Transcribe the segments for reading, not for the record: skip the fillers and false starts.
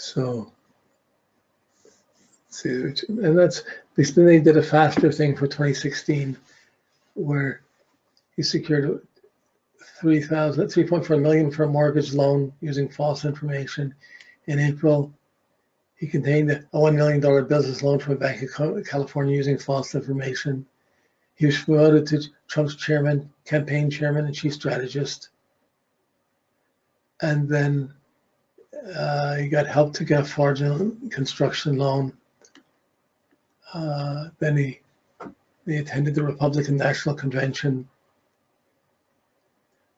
So, see, and that's, then they did a faster thing for 2016 where he secured 3.4 million for a mortgage loan using false information. In April, he contained a $1 million business loan from a Bank of California using false information. He was promoted to Trump's campaign chairman and chief strategist. And then he got help to get a fraudulent construction loan. Then they attended the Republican National Convention,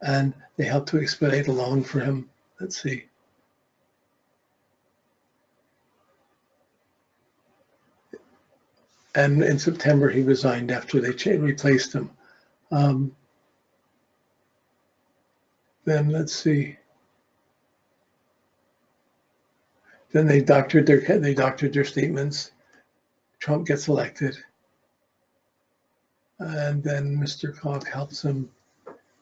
and they helped to expedite a loan for him. Let's see. And in September, he resigned after they replaced him. Then let's see. Then they doctored their statements. Trump gets elected, and then Mr. Koch helps him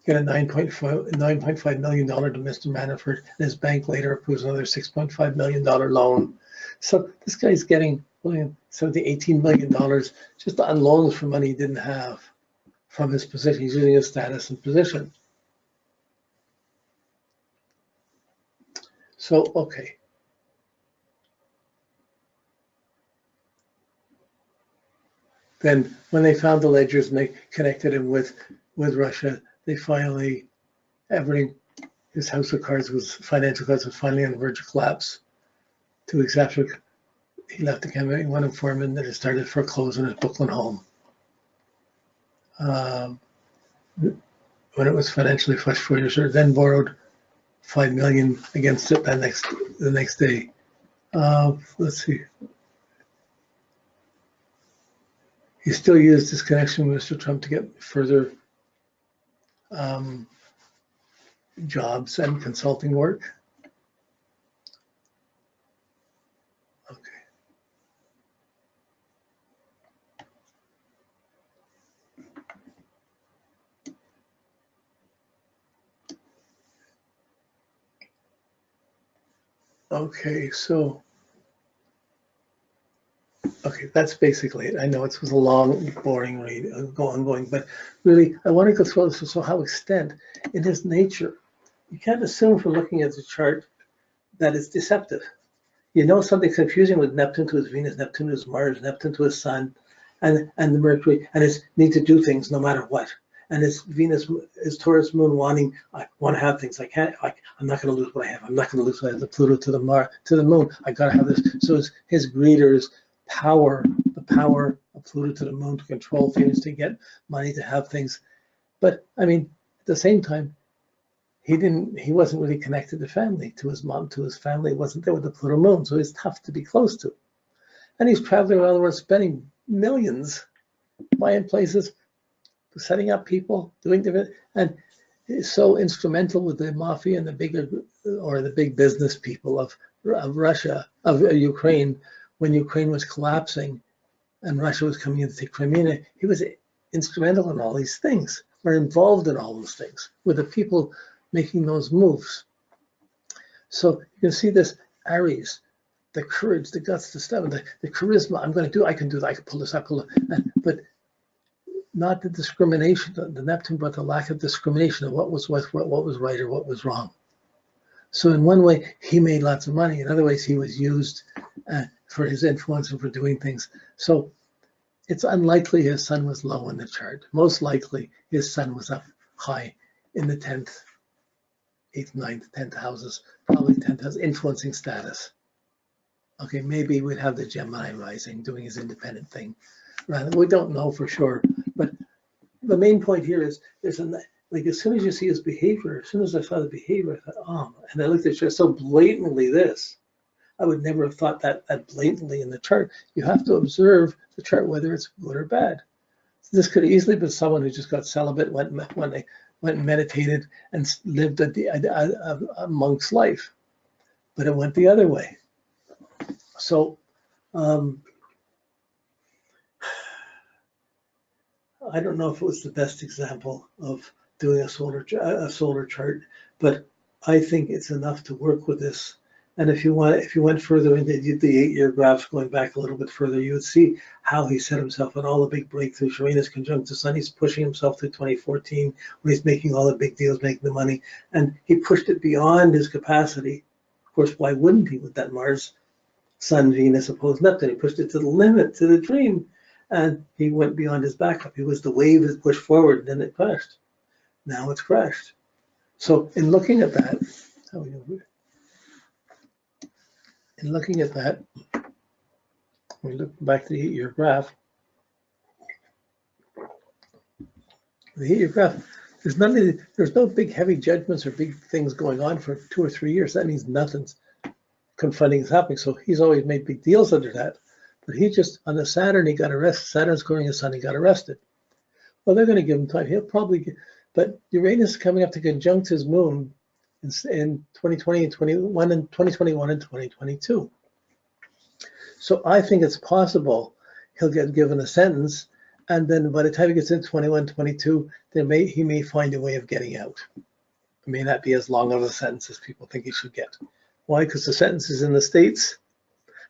get a $9.5 million to Mr. Manafort, and his bank later approves another $6.5 million loan. So this guy's getting $18 million just on loans for money he didn't have from his position. He's using his status and position. So, okay. Then when they found the ledgers and they connected him with Russia, they finally, his house of cards financial cards was finally on the verge of collapse. 2 weeks after he left the campaign, one informant that had started foreclosing his Brooklyn home. When it was financially flush 4 years later, then borrowed $5 million against it the next day. Let's see. He still used his connection with Mr. Trump to get further jobs and consulting work. Okay, so that's basically it. I know it was a long, boring read, ongoing, but really, I want to go through this. So, how extent in his nature, you can't assume from looking at the chart that it's deceptive. You know something's confusing with Neptune to his Venus, Neptune to his Mars, Neptune to his Sun, and the Mercury, and his need to do things no matter what. And his Venus, his Taurus moon wanting, I want to have things. I'm not going to lose what I have. I'm not going to lose what I have. The Pluto to the moon. I got to have this. So his greed or his power, the power of Pluto to the moon to control things, to get money, to have things. But I mean, at the same time, he wasn't really connected to family, to his mom, to his family. He wasn't there with the Pluto moon, so he's tough to be close to. And he's traveling around the world, spending millions, buying places, setting up people, doing different, and is so instrumental with the mafia and the big business people of Russia, of Ukraine, when Ukraine was collapsing and Russia was coming in to take Crimea. He was instrumental in all these things, or involved in all those things, with the people making those moves. So you can see this Aries, the courage, the guts, the stamina, the charisma. I can do that. I can pull this up, but not the discrimination. The Neptune brought the lack of discrimination of what was right or what was wrong. So in one way, he made lots of money. In other ways, he was used for his influence and for doing things. So it's unlikely his sun was low in the chart. Most likely his sun was up high in the 10th, 8th, 9th, 10th houses, probably 10th house, influencing status. Okay, maybe we'd have the Gemini rising doing his independent thing. Right? We don't know for sure. But the main point here is as soon as you see his behavior, as soon as I saw the behavior, I thought, oh, and I looked at it so blatantly this. I would never have thought that blatantly in the chart. You have to observe the chart, whether it's good or bad. This could have easily been someone who just got celibate, went and meditated and lived a monk's life, but it went the other way. So I don't know if it was the best example of doing a solar chart, but I think it's enough to work with this And if you went further into the 8-year graphs, going back a little bit further, you would see how he set himself on all the big breakthroughs. Uranus conjunct the Sun, he's pushing himself to 2014 when he's making all the big deals, making the money, and he pushed it beyond his capacity. Of course, why wouldn't he with that Mars, Sun, Venus opposed Neptune? He pushed it to the limit, to the dream, and he went beyond his backup. He was the wave that pushed forward, and then it crashed. Now it's crashed. So in looking at that, we look back to the 8-year graph. The 8-year graph, there's no big heavy judgments or big things going on for 2 or 3 years. That means nothing's confronting is happening. So he's always made big deals under that. But he just, on the Saturn, he got arrested. Saturn's going the Sun, he got arrested. Well, they're going to give him time. He'll probably get, but Uranus is coming up to conjunct his moon in 2020 and 21 and 2021 and 2022. So I think it's possible he'll get given a sentence, and then by the time he gets in 21, 22, he may find a way of getting out. It may not be as long of a sentence as people think he should get. Why? Because the sentences in the States,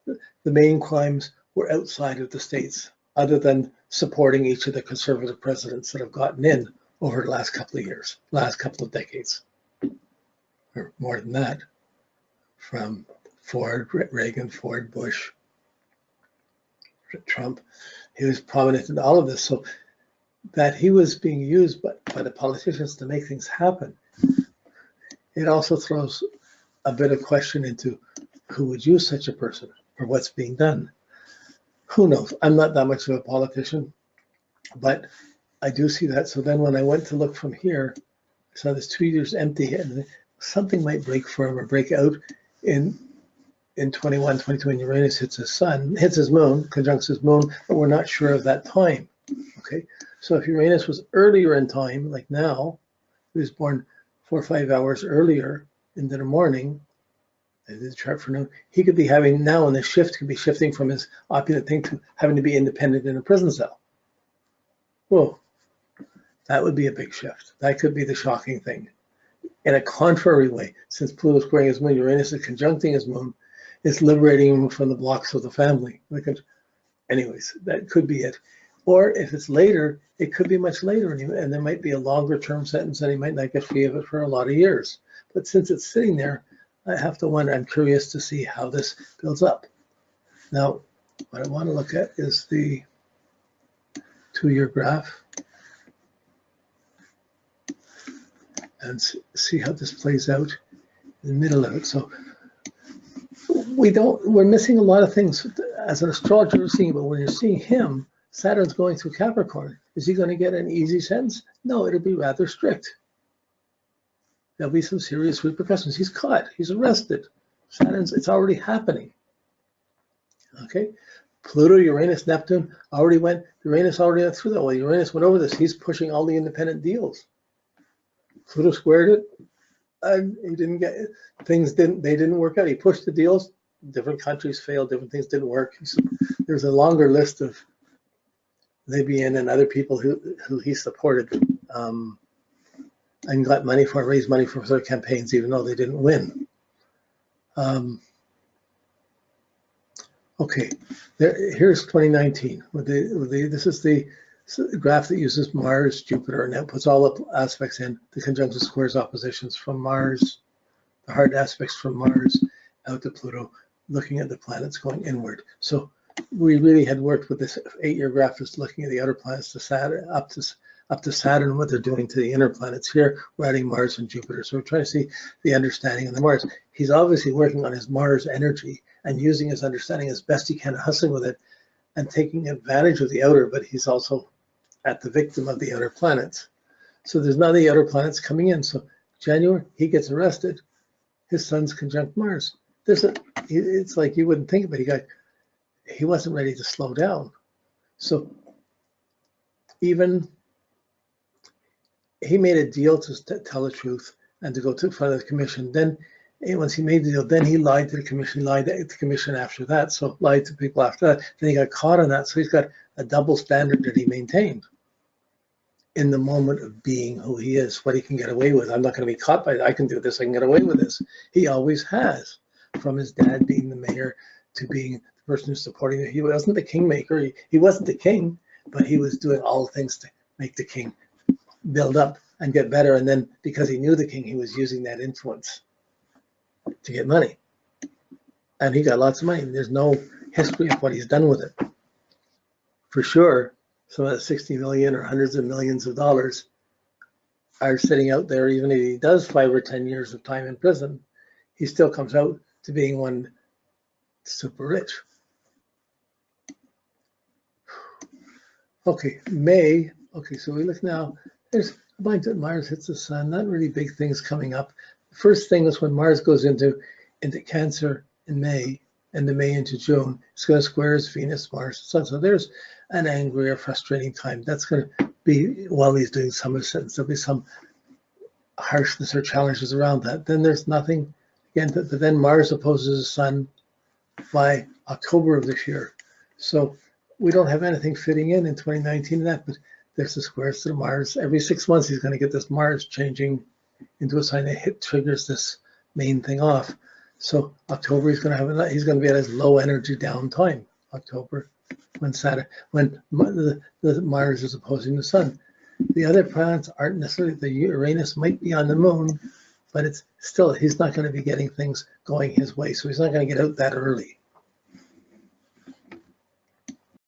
the main crimes were outside of the States, other than supporting each of the conservative presidents that have gotten in over the last couple of years, last couple of decades, or more than that, from Ford, Reagan, Ford, Bush, Trump. He was prominent in all of this. So that he was being used by the politicians to make things happen, it also throws a bit of question into who would use such a person or what's being done. Who knows? I'm not that much of a politician, but I do see that. So then when I went to look from here, I saw this 2 years empty, and something might break for him or break out in 21, 22, when Uranus hits his Sun, hits his moon, conjuncts his moon, but we're not sure of that time. Okay, so if Uranus was earlier in time, like now, he was born 4 or 5 hours earlier into the morning, I did the chart for noon, he could be having now, and the shift could be shifting from his opulent thing to having to be independent in a prison cell. Whoa, that would be a big shift. That could be the shocking thing. In a contrary way, since Pluto's squaring his moon, Uranus is conjuncting his moon, it's liberating him from the blocks of the family. Anyways, that could be it. Or if it's later, it could be much later, and there might be a longer term sentence, and he might not get free of it for a lot of years. But since it's sitting there, I have to wonder, I'm curious to see how this builds up. Now, what I want to look at is the 2-year graph and see how this plays out in the middle of it. So we're missing a lot of things as an astrologer. We're seeing, but when you're seeing him, Saturn's going through Capricorn. Is he going to get an easy sentence? No, it'll be rather strict. There'll be some serious repercussions. He's caught. He's arrested. It's already happening. Okay, Pluto, Uranus, Neptune already went. Uranus already went through that. Well, Uranus went over this. He's pushing all the independent deals. Pluto squared it. He didn't get it. They didn't work out. He pushed the deals. Different countries failed. Different things didn't work. There's a longer list of Libyan and other people who he supported and got money for, raised money for their campaigns, even though they didn't win. Okay, here's 2019. This is the graph that uses Mars, Jupiter, and that puts all the aspects in, the conjunction squares oppositions from Mars, the hard aspects from Mars out to Pluto, looking at the planets going inward. So we really had worked with this 8-year graph, just looking at the outer planets to Saturn, up to Saturn, what they're doing to the inner planets. Here, we're adding Mars and Jupiter. So we're trying to see the understanding of the Mars. He's obviously working on his Mars energy and using his understanding as best he can, hustling with it and taking advantage of the outer, but he's also at the victim of the outer planets. So there's none of the outer planets coming in. So January, he gets arrested. His Sun's conjunct Mars. It's like you wouldn't think, but he wasn't ready to slow down. So even he made a deal to tell the truth and to go to front of the commission. Then once he made the deal, then he lied to the commission, lied to the commission after that. So lied to people after that. Then he got caught on that. So he's got a double standard that he maintained in the moment of being who he is, what he can get away with. I'm not going to be caught by it. I can do this. I can get away with this. He always has. from his dad being the mayor to being the person who's supporting it. He wasn't the kingmaker. He wasn't the king, but he was doing all things to make the king build up and get better. And then because he knew the king, he was using that influence to get money. And he got lots of money. There's no history of what he's done with it. For sure, some of the 60 million or hundreds of millions of dollars are sitting out there. Even if he does 5 or 10 years of time in prison, he still comes out to being one super rich. Okay, May. Okay, so we look now. There's a bunch that Mars hits the sun. Not really big things coming up. The first thing is when Mars goes into Cancer in May, and the May into June, it's going to square his Venus, Mars, Sun. So there's an angry or frustrating time. That's going to be while he's doing some ascendants. There'll be some harshness or challenges around that. Then there's nothing again. But then Mars opposes the Sun by October of this year. So we don't have anything fitting in 2019 in that, but there's the squares to the Mars. Every 6 months, he's going to get this Mars changing into a sign that triggers this main thing off. So October, he's going to be at his low energy downtime. October, when the Mars is opposing the Sun. The other planets aren't necessarily. The Uranus might be on the Moon, but it's still, he's not going to be getting things going his way. So he's not going to get out that early.